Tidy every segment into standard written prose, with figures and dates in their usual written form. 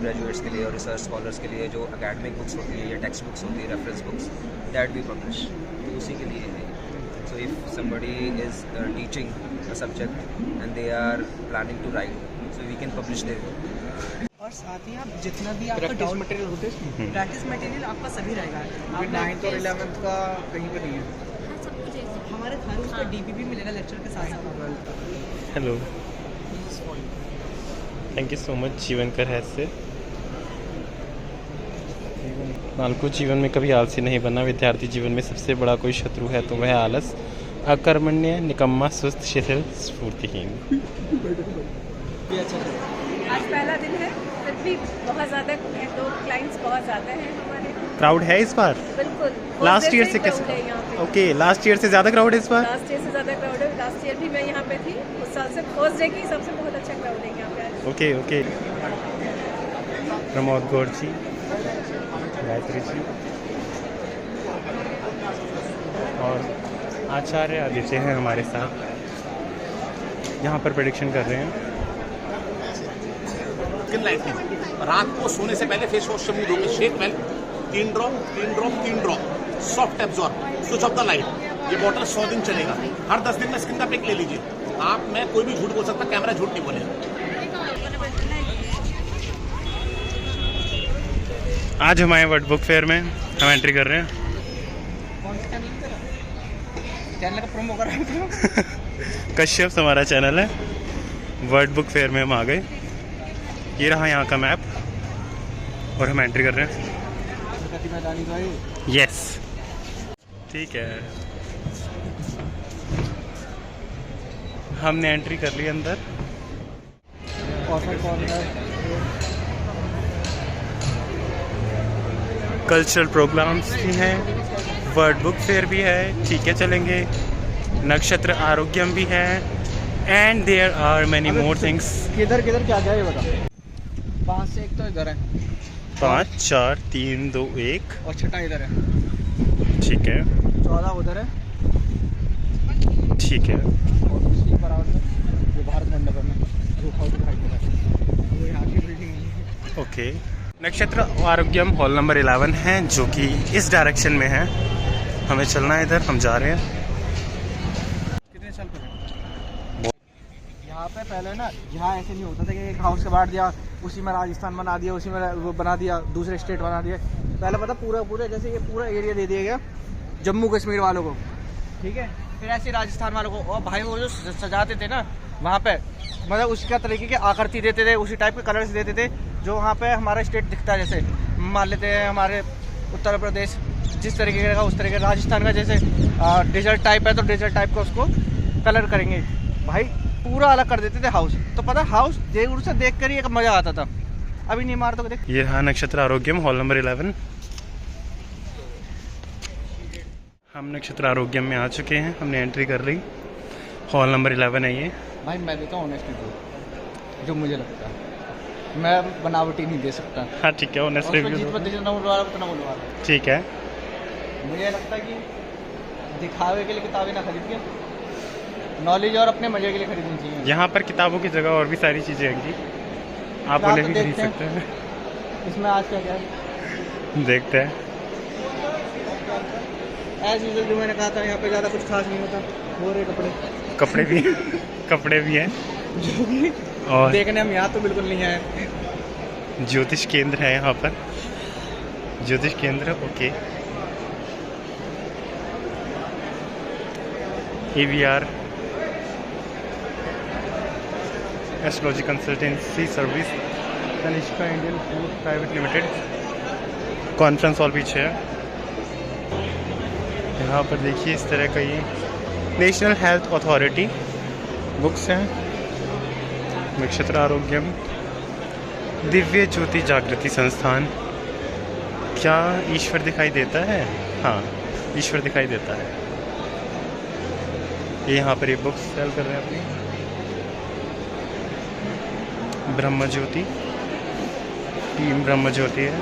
Graduates के लिए और रिसर्च स्कॉलर्स के लिए जो एकेडमिक बुक्स होती है या टेक्स्ट बुक्स होती है, reference books, that we publish, तो उसी के लिए है। So if somebody is teaching a subject and they are planning to write, so we can publish there. और साथ ही आप जितना भी आपका डाउट मटेरियल होते हैं, प्रैक्टिस मटेरियल आपका सभी रहेगा। आप 9th और 11th का कहीं पर नहीं है, हमारे हर उसका DPP मिलेगा लेक्चर के साथ। Hello, thank you so much जीवनकर है से। नालको जीवन में कभी आलसी नहीं बना। विद्यार्थी जीवन में सबसे बड़ा कोई शत्रु है तो वह आलस, अकर्मण्य, निकम्मा, सुस्त, शिथिल, स्फूर्तिहीन। आज पहला दिन है, फिर भी बहुत ज़्यादा लोग, क्लाइंट्स बहुत ज़्यादा हैं हमारे। क्राउड है इस बार? बिल्कुल, लास्ट ईयर से कैसे? ओके, लास्ट ईयर से ज़्यादा क्राउड है इस बार? लास्ट ईयर से ज़्यादा क्राउड है। लास्ट ईयर भी मैं यहाँ पे थी, उस साल से फर्स्ट डे की सबसे बहुत अच्छा क्राउड है यहाँ पे आज। Okay okay. प्रमोद गौर जी, गायत्री जी और आचार्य आदित्य हैं हमारे साथ, यहाँ पर प्रेडिक्शन कर रहे हैं। रात को सोने से पहले फेस वॉश से मुंह धोके shake well, 3 drop soft absorb, switch off the light. ये बॉटल 100 दिन चलेगा। हर 10 दिन में स्किन का पिक ले लीजिए आप। मैं कोई भी झूठ बोल सकता, कैमरा झूठ नहीं बोलेगा। आज हमारे वर्ड बुक फेयर में हम एंट्री कर रहे हैं। चैनल का प्रोमो कर रहे हैं। कश्यप हमारा चैनल है। वर्ड बुक फेयर में हम आ गए। ये रहा यहाँ का मैप और हम एंट्री कर रहे हैं। यस, ठीक है, हमने एंट्री कर ली अंदर। कल्चरल प्रोग्राम्स भी हैं, वर्ड बुक फेयर भी है, ठीक है चलेंगे, नक्षत्र आरोग्यम भी है, and there are many more things. किधर किधर क्या क्या ये बता। 5 से 1 तो इधर है, 5 4 3 2 1 और छठा इधर है, ठीक है, 14 उधर है, ठीक है, और उसी बराबर में जो भारत मंडपम में जो हाउस दिखाई दे रहा है वो यहाँ की बिल्डिंग है। ओके। नक्षत्र आरोग्यम हॉल नंबर 11 है जो कि इस डायरेक्शन में है। हमें चलना है इधर, हम जा रहे हैं। कितने साल पहले यहाँ पे पहले ना, यहाँ ऐसे नहीं होता था कि एक हाउस के बांट दिया, उसी में राजस्थान बना दिया, उसी में वो बना दिया, दूसरे स्टेट बना दिया। पहले पता पूरा जैसे ये पूरा एरिया दे दिया गया जम्मू कश्मीर वालों को, ठीक है, फिर ऐसे राजस्थान वालों को। और भाई वो जो सजाते थे ना वहाँ पे, मतलब उसका तरीके की आकृति देते थे, उसी टाइप के कलर्स देते थे जो वहाँ पे हमारा स्टेट दिखता है। जैसे मान लेते हैं हमारे उत्तर प्रदेश जिस तरीके का, उस तरीके राजस्थान का जैसे डेजर्ट टाइप है तो डेजर्ट टाइप का उसको कलर करेंगे। भाई पूरा अलग कर देते थे हाउस। तो पता हाउस दूर से देख कर ही एक मजा आता था। अभी नहीं मार तो देख। ये रहा नक्षत्र आरोग्यम हॉल नंबर 11। हम नक्षत्र आरोग्यम में आ चुके हैं, हमने एंट्री कर ली। हॉल नंबर 11 है ये। भाई मैं देता हूँ ऑनेस्टली जो मुझे लगता है, मैं बनावटी नहीं दे सकता। हाँ ठीक है, ऑनेस्टली ठीक है। मुझे लगता है कि दिखावे के लिए किताबें ना खरीदिए, नॉलेज और अपने मजे के लिए खरीदनी चाहिए। यहाँ पर किताबों की जगह और भी सारी चीज़ें आएंगी, आप उन्हें भी खरीद सकते हैं। इसमें आज क्या क्या है देखते हैं। एज यूजुअल जो मैंने कहा था, यहाँ पे ज़्यादा कुछ खास नहीं होता। हो रहे कपड़े भी कपड़े भी हैं जो भी और देखने हम यहाँ तो बिल्कुल नहीं आए। ज्योतिष केंद्र है यहाँ पर, ज्योतिष केंद्र। Okay, AVR astrology consultancy service, Tanishka Indian food private limited, conference hall पीछे है। यहाँ पर देखिए इस तरह का ये नेशनल हेल्थ अथॉरिटी बुक्स हैं। नक्षत्र आरोग्यम, दिव्य ज्योति जागृति संस्थान। क्या ईश्वर दिखाई देता है? हाँ, ईश्वर दिखाई देता है। ये यहाँ पर ये बुक्स सेल कर रहे हैं अपनी। ब्रह्म ज्योति, टीम ब्रह्म ज्योति है।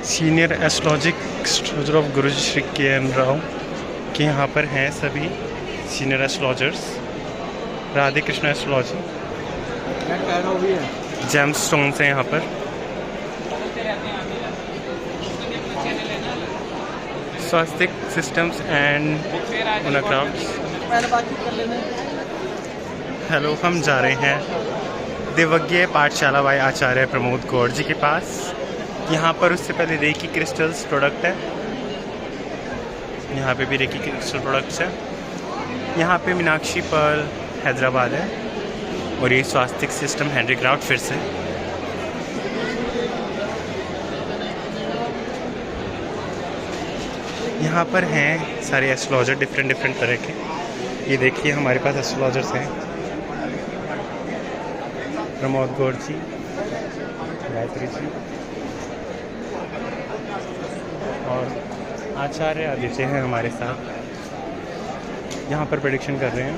Senior astrologic of Guru Shri KN Rao के यहाँ पर हैं सभी senior astrologers. Radhe Krishna astrology, gem stones हैं यहाँ पर। Swastik systems and crafts. पहले बातचीत कर लेना। हेलो, हम जा रहे हैं देवज्ञ पाठशाला बाय आचार्य प्रमोद गौड़ जी के पास। यहाँ पर उससे पहले रेकी क्रिस्टल्स प्रोडक्ट है, यहाँ पे भी रेकी क्रिस्टल प्रोडक्ट्स है। यहाँ पे मीनाक्षी पर्ल हैदराबाद है और ये स्वास्तिक सिस्टम हैंडीक्राफ्ट फिर से। यहाँ पर हैं सारे एस्ट्रोलॉजर डिफरेंट तरह के। ये देखिए हमारे पास एस्ट्रोलॉजर्स हैं, प्रमोद गौड़ जी, गायत्री जी और आचार्य आदित्य हैं हमारे साथ। यहाँ पर प्रेडिक्शन कर रहे हैं।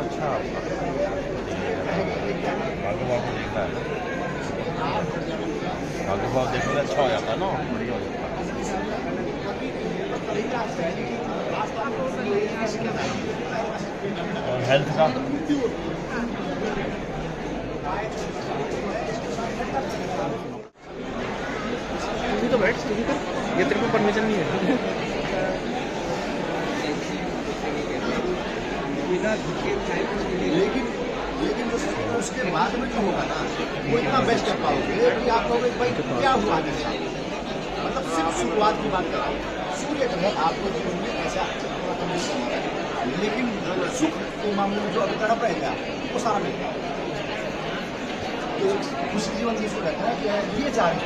अच्छा आगे भाव देखना है, आगे भाव देखने अच्छा हो जाता है ना, बढ़िया हो जाता है। और हेल्थ का तू तो बैठ, तू भी कर, ये तेरे को परमिशन नहीं है। लेकिन उसके बाद में जो होगा ना वो इतना बेस्ट कर पाओगे कि आप लोग भाई क्या हुआ है। मतलब सिर्फ शुरुआत की बात कर रहा हूँ। सूर्य ग्रह आपको जीवन में ऐसा लेकिन सुख के मामले में जो अभी तड़प रहेगा वो सारा मिलेगा। तो उस जीवन में इसको रहता है कि ये चाह रहे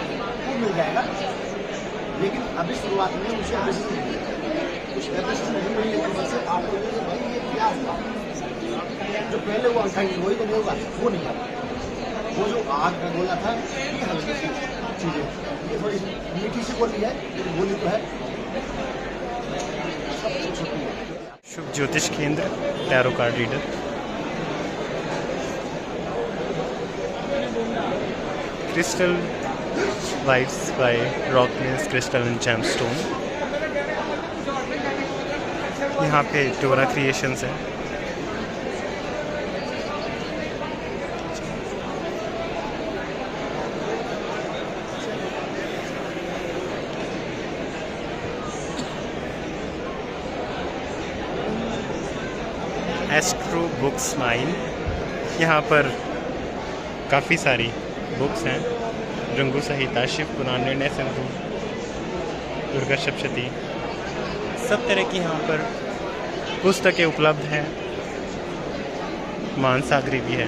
वो मिल जाएगा, लेकिन अभी शुरुआत में उसे कुछ नहीं मिली है। आप लोग भाई ये क्या हुआ, जो पहले वो अनसाइड वही तो नहीं होगा, वो नहीं होगा। वो जो आग में बोला था ये हल्की सी चीज़ें, ये थोड़ी मीठी सी बोली है, बोली तो है सबसे छोटी है। Shubh Jyotish Kendra tarot card reader. Crystal lights by Rockness crystal and gemstone. यहाँ पे टोरा क्रिएशंस है। Astro books 9। यहाँ पर काफ़ी सारी बुक्स हैं, रंगू संहिता, शिव पुराण, निर्णय सिंधु, दुर्गा सप्तशती, सब तरह की यहाँ पर पुस्तकें उपलब्ध हैं। मानसागरी भी है।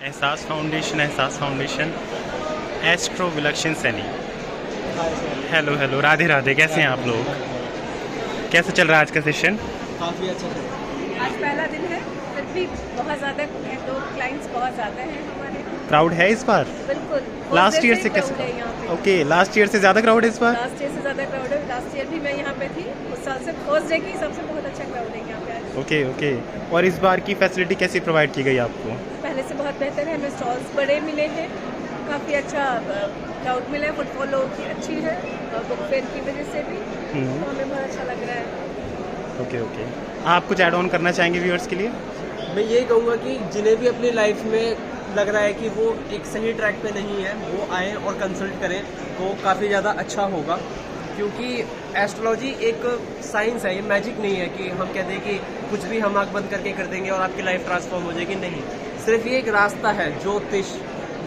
एहसास फाउंडेशन एस्ट्रो विलक्षण सैनी। हेलो राधे राधे, कैसे हैं आप लोग? कैसे चल रहा है आज का सेशन? काफ़ी अच्छा चल रहा है। आज पहला दिन है, फिर भी बहुत ज़्यादा लोग, क्लाइंट्स बहुत ज़्यादा हैं हमारे। क्राउड है इस बार? बिल्कुल। लास्ट ईयर से कैसे? ओके, लास्ट ईयर से ज़्यादा क्राउड है इस बार? लास्ट ईयर से ज़्यादा क्राउड है। लास्ट ईयर भी मैं यहाँ पे थी, उस साल से फर्स्ट डे की सबसे बहुत अच्छा क्राउड है यहाँ पे आज। ओके। और इस बार की फैसिलिटी कैसी प्रोवाइड की गई आपको? पहले से बहुत बेहतर है, हमें स्टॉल्स बड़े मिले हैं, काफ़ी अच्छा क्राउड मिला है, फुटफॉल लोगों की अच्छी है बुक फेयर की वजह से भी, तो हमें बहुत अच्छा लग रहा है। ओके। आप कुछ ऐड ऑन करना चाहेंगे व्यूअर्स के लिए? मैं यही कहूँगा कि जिन्हें भी अपनी लाइफ में लग रहा है कि वो एक सही ट्रैक पे नहीं है, वो आएँ और कंसल्ट करें तो काफ़ी ज़्यादा अच्छा होगा। क्योंकि एस्ट्रोलॉजी एक साइंस है, ये मैजिक नहीं है कि हम कहते हैं कि कुछ भी हम आँख बंद करके कर देंगे और आपकी लाइफ ट्रांसफॉर्म हो जाएगी। नहीं, सिर्फ ये एक रास्ता है, ज्योतिष,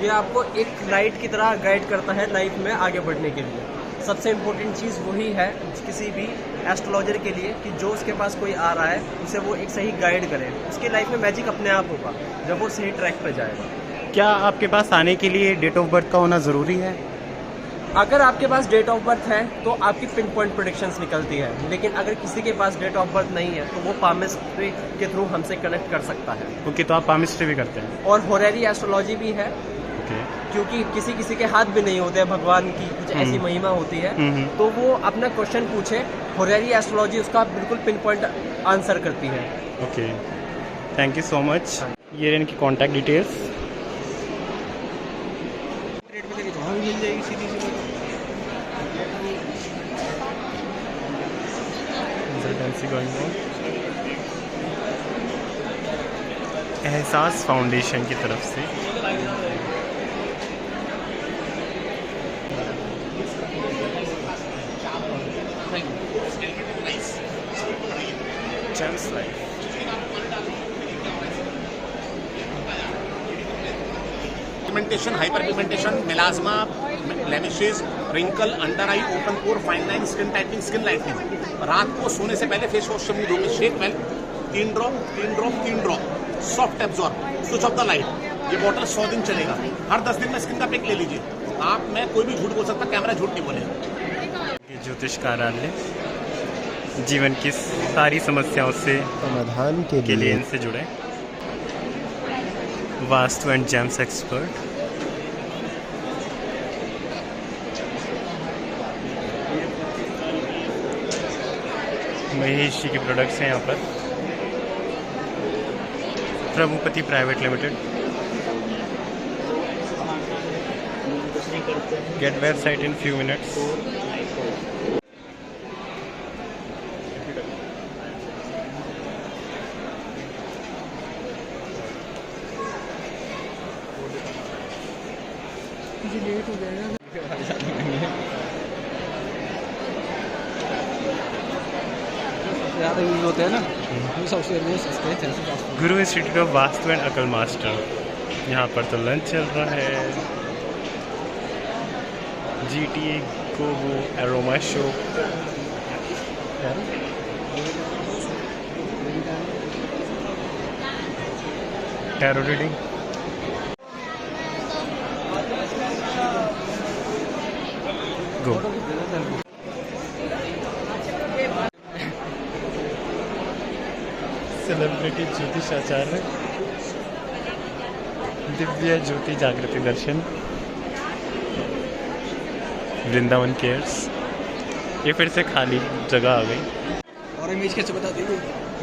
ये आपको एक लाइट की तरह गाइड करता है लाइफ में आगे बढ़ने के लिए। सबसे इम्पोर्टेंट चीज़ वही है किसी भी एस्ट्रोलॉजर के लिए कि जो उसके पास कोई आ रहा है उसे वो एक सही गाइड करे, उसकी लाइफ में मैजिक अपने आप होगा जब वो सही ट्रैक पर जाएगा। क्या आपके पास आने के लिए डेट ऑफ बर्थ का होना ज़रूरी है? अगर आपके पास डेट ऑफ बर्थ है तो आपकी पिन पॉइंट प्रेडिक्शंस निकलती है, लेकिन अगर किसी के पास डेट ऑफ बर्थ नहीं है तो वो पामिस्ट्री के थ्रू हमसे कनेक्ट कर सकता है। ओके, तो आप पामिस्ट्री भी करते हैं? और होरेरी एस्ट्रोलॉजी भी है, क्योंकि किसी के हाथ भी नहीं होते हैं, भगवान की कुछ ऐसी महिमा होती है, तो वो अपना क्वेश्चन पूछे, होरेरी एस्ट्रोलॉजी उसका बिल्कुल पिन पॉइंट आंसर करती है। Okay. Thank you so much. ये रहे इनकी कॉन्टैक्ट डिटेल्स। रेट पे देखिए वहाँ भी मिल जाएगी सीधी सी एहसास फाउंडेशन की तरफ से gems life. Pigmentation, hyper pigmentation, melasma, blemishes, wrinkle, under eye, open pore, fine line, skin tightening, skin lightening. रात को सोने से पहले फेस वॉश से मुंह धोके shake well 3 drop soft absorb, switch off the light. ये बॉटल 100 दिन चलेगा। हर 10 दिन में स्किन का पिक ले लीजिए। आप मैं कोई भी झूठ बोल सकता, कैमरा झूठ नहीं बोलेगा। ज्योतिष कार्यालय जीवन की सारी समस्याओं से समाधान के लिए इनसे जुड़े। Vastu and gems expert. Mahesh ji के प्रोडक्ट्स हैं यहाँ पर। Prabhupati private limited. Get website in few minutes. Late हो जाएगा। ज़्यादा यूज होते हैं ना, वो सबसे सस्ते हैं। Guru institute of vastu and occult master. यहाँ पर तो लंच चल रहा है। GTA gogo aroma show. Tarot reading. Go. Celebrity ज्योतिष आचार्य। दिव्य ज्योति जागृति दर्शन। वृंदावन केयर्स। ये फिर से खाली जगह आ गई। और इमेज कैसे बता देंगे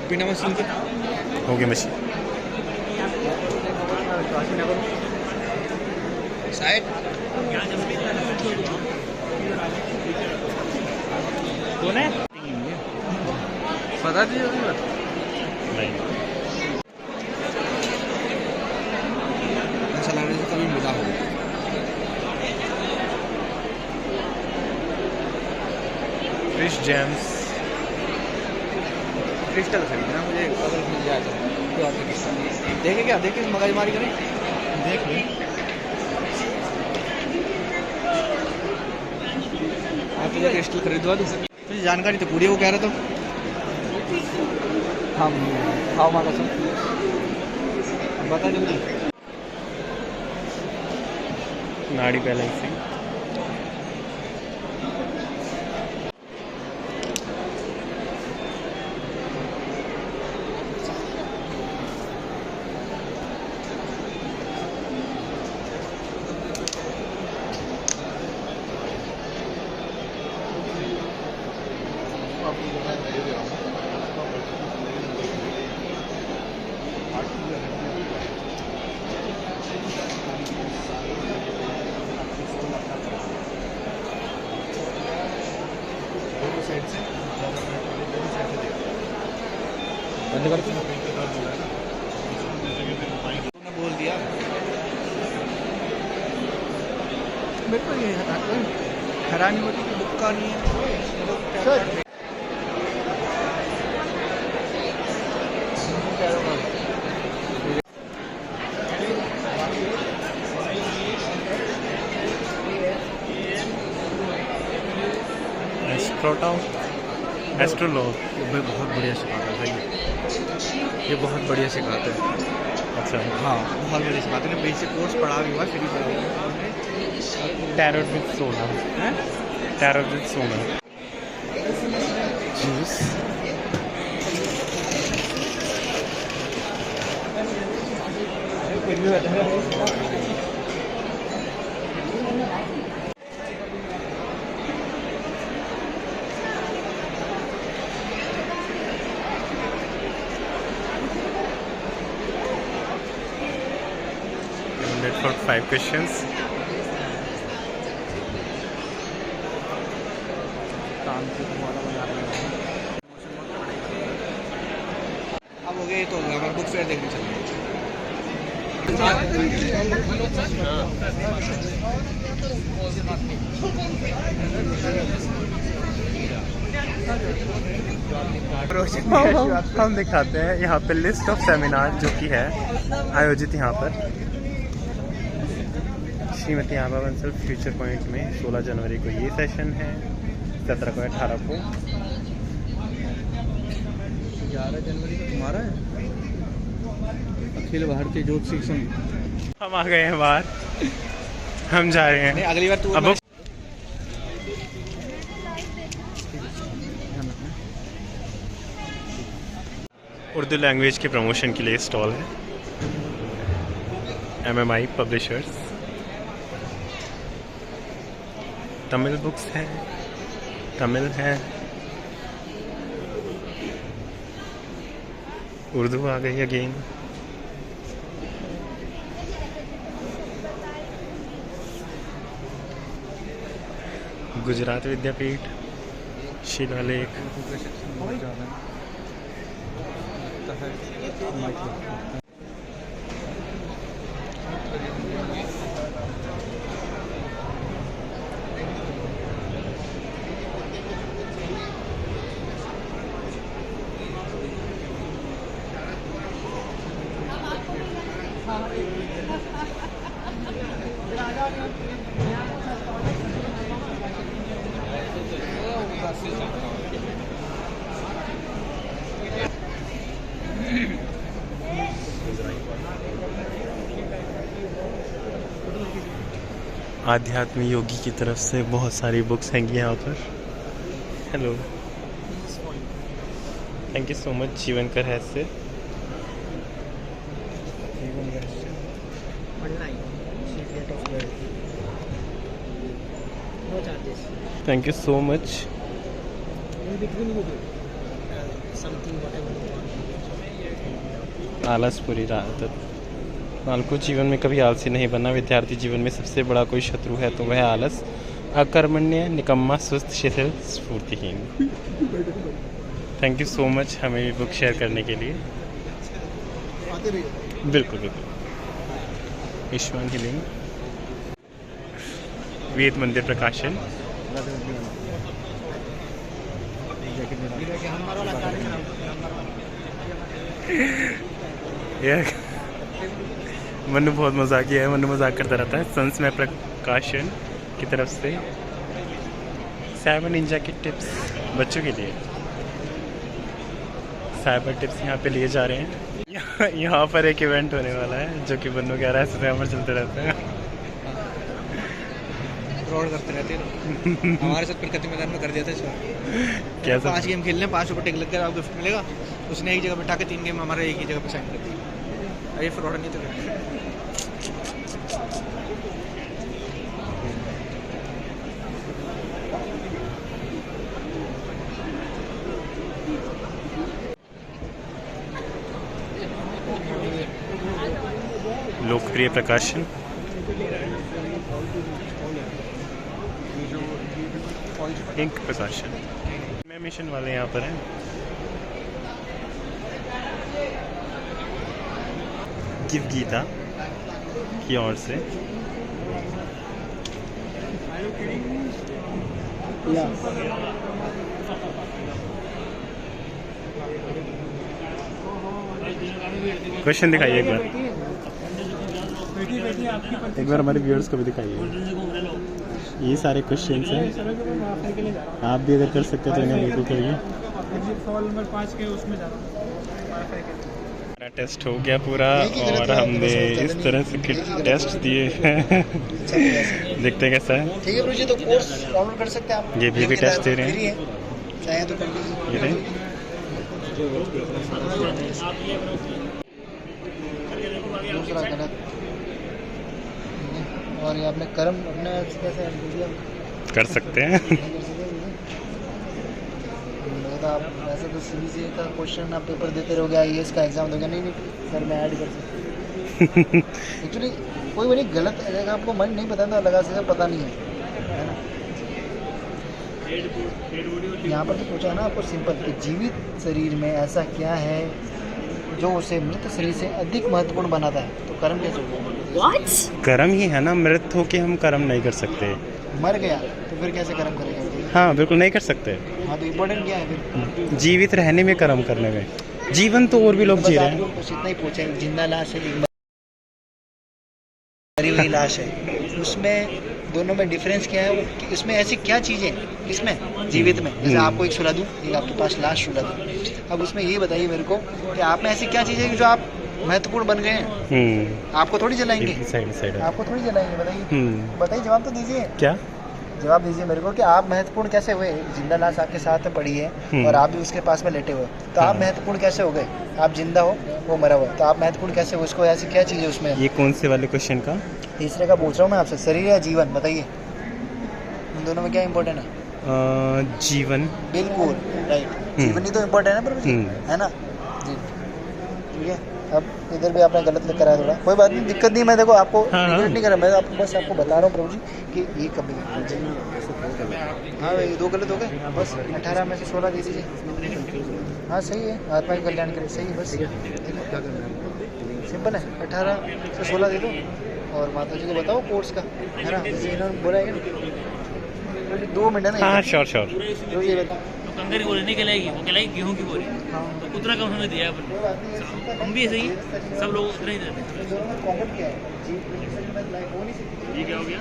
बिना मशीन के? हो गई मशीन। शायद कौन है बता दीजिए। नहीं ऐसा लग रहा है कभी मिला हो। Fish jams. क्रिस्टल खरीदना मुझे, अगर मिल जाए तो आपके क्रिस्टल देखे क्या? देखे मगजमारी करें, देख लें। आप मुझे क्रिस्टल खरीदवा दूँ? मुझे जानकारी तो पूरी वो कह रहा था। हाँ खाओ माँ कसम बता जल्दी। नाड़ी बैलेंसिंग। बंद कर बोल दिया मेरे को। ये हैरानी होती कि बुक का नहीं है। एस्ट्रोलॉग। बहुत बढ़िया सिखाता है भाई, ये बहुत बढ़िया सिखाते हैं। अच्छा। हाँ बहुत बढ़िया सिखाते हैं। बेसिक कोर्स पढ़ा भी हुआ फ्री पर। टैरोट विद सोना। टैरोट विद सोना। जूस। 100 for 5 questions. काम की वाला बना रहे हैं। अब हो गया, ये तो हो गया हमारा बुक फेयर देखने चलते हैं। हम दिखाते हैं यहाँ पे लिस्ट ऑफ सेमिनार जो कि है आयोजित यहाँ पर श्रीमती आभा बंसल फ्यूचर पॉइंट में 16 जनवरी को ये सेशन है, 17 को 18 को 11 जनवरी को तुम्हारा है अखिल भारतीय ज्योतिष संघ। हम आ गए हैं बाहर, हम जा रहे हैं। नहीं, अगली बार तू अब उर्दू लैंग्वेज के प्रमोशन के लिए स्टॉल है, MMI पब्लिशर्स। तमिल बुक्स है, तमिल है, उर्दू आ गई अगेन। गुजरात विद्यापीठ, शिलालेख, आध्यात्म योगी की तरफ से बहुत सारी बुक्स हैं यहाँ पर। Hello, thank you so much जीवन कर है से। Thank you so much. आलसपुरी रात नालको जीवन में कभी आलसी नहीं बनना। विद्यार्थी जीवन में सबसे बड़ा कोई शत्रु है तो वह आलस, अकर्मण्य, निकम्मा, सुस्त, शिथिल, स्फूर्तिहीन। थैंक यू सो मच हमें भी बुक शेयर करने के लिए। बिल्कुल बिल्कुल। ईश्वन हिलिंग, वेद मंदिर प्रकाशन, मनु बहुत मजाक किया है, मनु मजाक करता रहता है। सन्स में प्रकाशन की तरफ से 7 निंजा की टिप्स बच्चों के लिए, साइबर टिप्स यहाँ पे लिए जा रहे हैं। यहाँ पर एक इवेंट होने वाला है जो कि बन्नू कह रहा है यहाँ पर चलते रहते हैं। फ्रॉड करते रहते हैं हमारे साथ प्रकृति मैदान में कर दिया था इस बार। कैसा? 5 गेम खेलने, 5 रुपये टिक लग कर आपको गिफ्ट मिलेगा। उसने एक जगह बैठा के 3 गेम हमारे एक ही जगह पे साइन कर दिया। ये फ्रॉड नहीं तो क्या? लोकप्रिय प्रकाशन, इंक प्रकाशन। मैं मिशन वाले यहाँ पर हैं। गिव गीता की ओर से क्वेश्चन दिखाइए एक बार हमारे व्यूअर्स को भी दिखाइए। ये सारे क्वेश्चंस हैं, आप भी अगर कर सकते हैं तो इन्हें बिल्कुल करिए। सवाल नंबर 5 के उसमें जा रहा हूं। हमारा टेस्ट हो गया पूरा और हमने इस तरह से टेस्ट दिए हैं। देखते हैं कैसा है। ठीक है जी, तो कोर्स फॉलो कर सकते हैं आप। ये भी टेस्ट दे रहे हैं, चाहे तो कर लीजिए। ये दूसरा गलत। और ये आपने कर्म अपने कैसे कर सकते हैं। आप वैसे तो सीबीसी का क्वेश्चन आप पेपर देते रहोगे, IAS का एग्जाम दोगे। नहीं सर, मैं ऐड कर सकता हूँ। एक्चुअली कोई वो नहीं गलत, अगर आपको मन नहीं पता तो लगा सकते, पता नहीं है ना। यहाँ पर तो पूछा ना आपको सिंपल कि जीवित शरीर में ऐसा क्या है जो उसे मृत शरीर से अधिक महत्वपूर्ण बनाता है, तो कर्म कैसे होगा? कर्म ही है ना, मृत होके हम कर्म नहीं कर सकते। मर गया तो फिर कैसे कर्म करेगा बताइए? हाँ बिल्कुल नहीं कर सकते। हाँ तो इम्पोर्टेंट क्या है फिर? जीवित रहने में, कर्म करने में। जीवन तो और भी लोग जी रहे हैं। बस इतना ही पूछा, एक जिंदा लाश है, एक मरी हुई लाश है, उसमें दोनों में डिफरेंस क्या है? वो इसमें ऐसी क्या चीज़ें इसमें जीवित में, जैसे आपको एक सुला दूँ, एक आपके पास लाश सुला दूँ, अब उसमें ये बताइए मेरे को कि आप में ऐसी क्या चीज़ें हैं जो आप महत्वपूर्ण बन गए हैं? आपको थोड़ी जलाएंगे, आपको थोड़ी जलाएंगे, बताइए बताइए, जवाब तो दीजिए। क्या जवाब दीजिए मेरे को कि आप महत्वपूर्ण कैसे हुए? जिंदा लाश आपके साथ में पड़ी है और आप भी उसके पास में लेटे हुए, तो आप महत्वपूर्ण कैसे हो गए? आप जिंदा हो, वो मरा हुआ, तो आप महत्वपूर्ण कैसे हो? उसको ऐसी क्या चीज़ है उसमें? ये कौन से वाले क्वेश्चन का? तीसरे का पूछ रहा हूँ मैं आपसे, शरीर या जीवन, बताइए इन दोनों में क्या इंपॉर्टेंट है? जीवन। बिल्कुल राइट, जीवन ही तो इम्पोर्टेंट है प्रभु जी, है ना जी। ठीक है, अब इधर भी आपने गलत करा है थोड़ा, कोई बात नहीं, दिक्कत नहीं, मैं देखो आपको निगलेक्ट नहीं कर रहा, मैं आपको बस आपको बता रहा हूँ प्रभु जी कि ये कभी, हाँ भाई 2 गलत हो गए, बस 18 में से 16 दे दीजिए। हाँ सही है, आत्मा के कल्याण के लिए सही है, बस सिंपल है, 18 से 16 दे दो और माता जी को बताओ कोर्स का, है ना, इन्होंने बोला है कि 2 मिनट है ना। हाँ श्योर तो ये बताओ कंकर की बोली नहीं कहलाएगी, वो कहलाएगी गेहूँ की बोली, तो उतना कम हमें दिया है अपन, हम भी ऐसे ही सब लोग उतना ही देते हैं। ये क्या हो गया?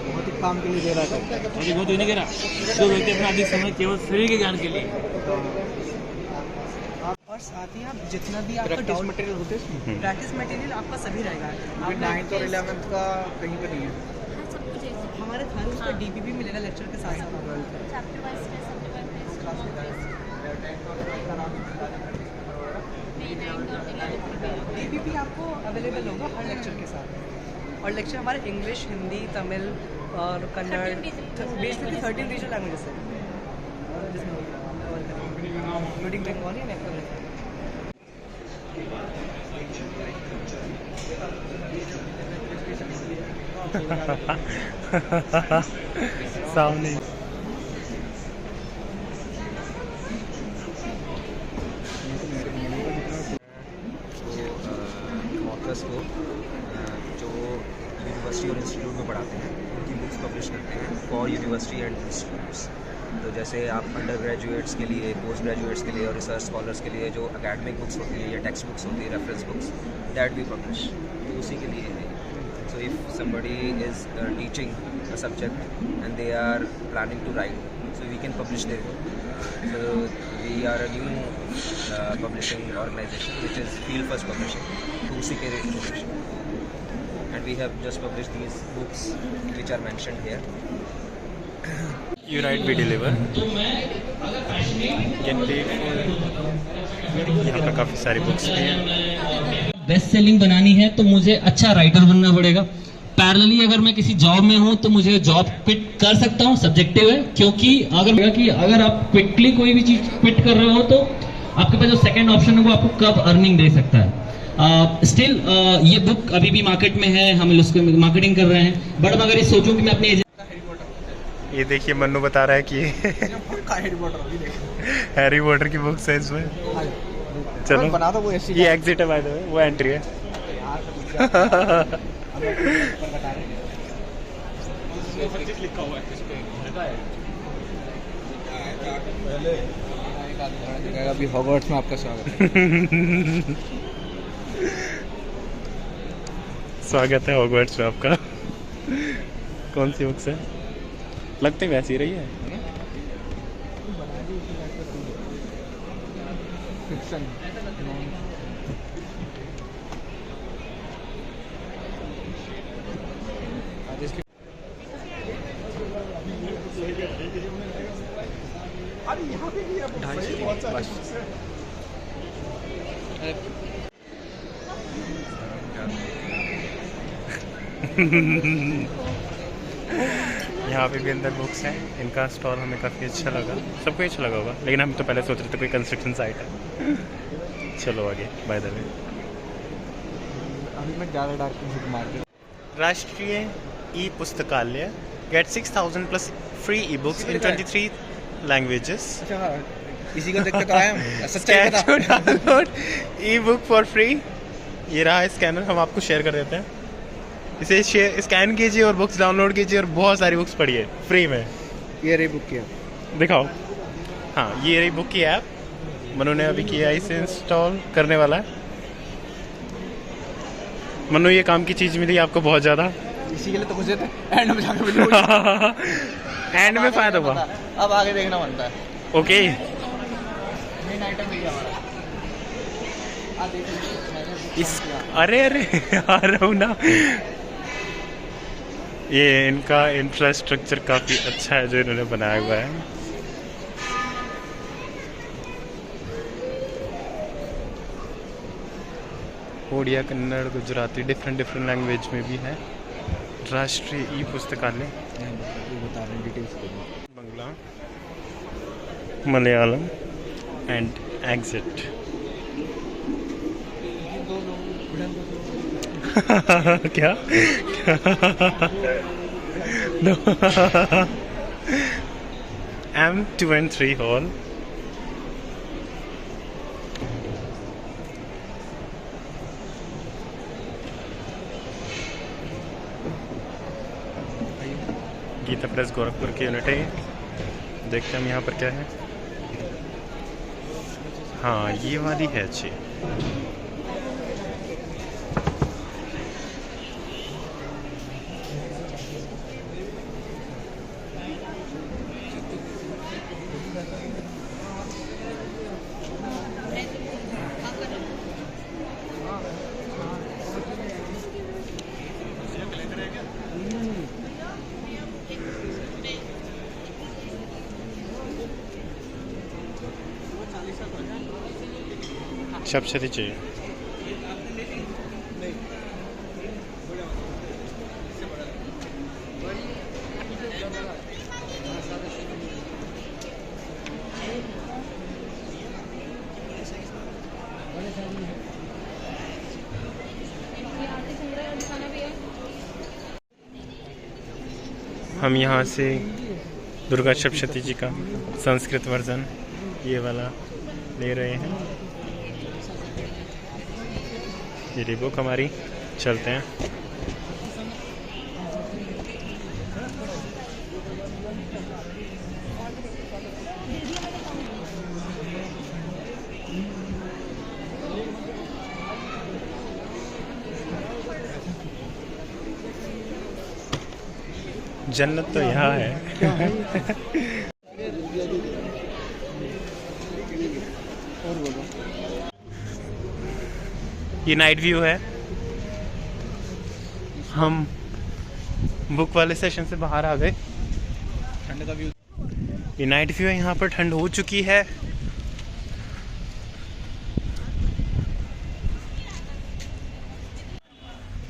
भौतिक काम के लिए दे रहा था, वो तो नहीं कह रहा, जो व्यक्ति अपना अधिक समय केवल शरीर के ज्ञान के लिए। और साथ ही आप जितना भी आपका डाउट मटेरियल होते हैं, प्रैक्टिस मटेरियल आपका सभी रहेगा। आप 9th और 11th का कहीं पर नहीं है। हमारे थारू उसका डीपीपी मिलेगा लेक्चर के साथ साथ। डीपीपी आपको अवेलेबल होगा हर लेक्चर के साथ, और लेक्चर हमारे इंग्लिश, हिंदी, तमिल और कन्नड़, बेसिकली 13 रीजनल लैंग्वेजेस है, इंक्लूडिंग बंगाली एंड नेपाली। सामने ऑथर्स को जो यूनिवर्सिटी और इंस्टीट्यूट में पढ़ाते हैं उनकी बुक्स पब्लिश करते हैं फॉर यूनिवर्सिटी एंड इंस्टीट्यूट्स। तो जैसे आप अंडर ग्रेजुएट्स के लिए, पोस्ट ग्रेजुएट्स के लिए और रिसर्च स्कॉलर्स के लिए जो अकेडमिक बुक्स होती है या टेक्स्ट बुक्स होती है, reference books, that we publish, तो उसी के लिए है। So if somebody is teaching a subject and they are planning to write, so we can publish there book. So we are a new publishing organization which is Field First Publishing, to उसी के relation, and we have just published these books which are mentioned here. You write, we deliver. Get paid for it. यहाँ पर काफ़ी सारी books भी हैं। Best selling बनानी है तो मुझे अच्छा राइटर बनना पड़ेगा। पैरेलली अगर मैं किसी जॉब में हूं तो मुझे जॉब क्विट कर सकता हूं, सब्जेक्टिव है, क्योंकि अगर आप क्विकली कोई भी चीज क्विट कर रहे हो तो आपके पास जो सेकंड ऑप्शन है वो आपको कब अर्निंग दे सकता है। स्टिल ये बुक अभी भी मार्केट में है, हम उसको मार्केटिंग कर रहे हैं, बट अगर ये सोचूं कि मैं अपने ये देखिए मन्नू बता रहा है कि हैरी पॉटर की बुक्स है इसमें। चलो बना दो वो ऐसी, ये एग्जिट है बाय द वे, वो एंट्री है। अभी हॉगवर्ट्स में आपका स्वागत है। स्वागत है हॉगवर्ट्स में आपका। कौन सी बुक्स है? लगते वैसी रही है। फिक्शन यहाँ पे भी अंदर बुक्स हैं। इनका स्टॉल हमें काफ़ी अच्छा लगा, सबको अच्छा लगा होगा, लेकिन हम तो पहले सोच रहे थे कोई कंस्ट्रक्शन साइट है। चलो आगे, बाय द वे। अभी मैं ज़्यादा dark book market. Rashtriya e Pustakalaya get 6000 plus free e books in 23 languages. अच्छा, इसी को देखते तो आए हम। सच्चाई बता। Download e book for free. ये रहा स्कैनर, हम आपको शेयर कर देते हैं। इसे स्कैन कीजिए और बुक्स डाउनलोड कीजिए और बहुत सारी बुक्स पढ़िए फ्री में। ये रही बुक की दिखाओ। हाँ, ये रही बुक की ऐप। मनु ने अभी किया, इसे इंस्टॉल करने वाला है। मनु, ये काम की चीज़ मिली आपको बहुत ज़्यादा। इसी के लिए तो मुझे एंड में जाकर मिली। एंड में फ़ायदा हुआ, अब आगे देखना बनता है। ओके। मेन आइटम मिल गया हमारा। इस अरे आ रहा हूँ ना। ये इनका इंफ्रास्ट्रक्चर काफ़ी अच्छा है जो इन्होंने बनाया हुआ है। ओडिया, कन्नड़, गुजराती, डिफरेंट लैंग्वेज में भी है। राष्ट्रीय ई पुस्तकालय बता रहे हैं details. Bangla, Malayalam and exit. क्या M2 and 3 hall. Gita press Gorakhpur की यूनिट है। देखते हैं हम यहाँ पर क्या है। हाँ, ये वाली है अच्छी। सब्सिडी चाहिए। हम यहाँ से दुर्गा सप्तशती जी का संस्कृत वर्जन ये वाला ले रहे हैं। ये बुक हमारी, चलते हैं। जन्नत तो यहाँ है। ये नाइट व्यू है। हम बुक वाले सेशन से बाहर आ गए। ठंड का व्यू। ये नाइट व्यू है, यहाँ पर ठंड हो चुकी है।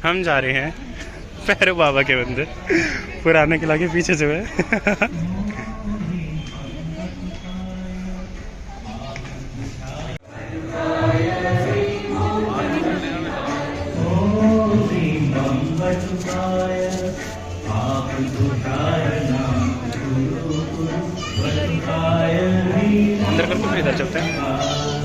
हम जा रहे हैं भैरव बाबा के मंदिर, पुराने किला के पीछे जो है। अंदर करके फिर इधर चलते हैं।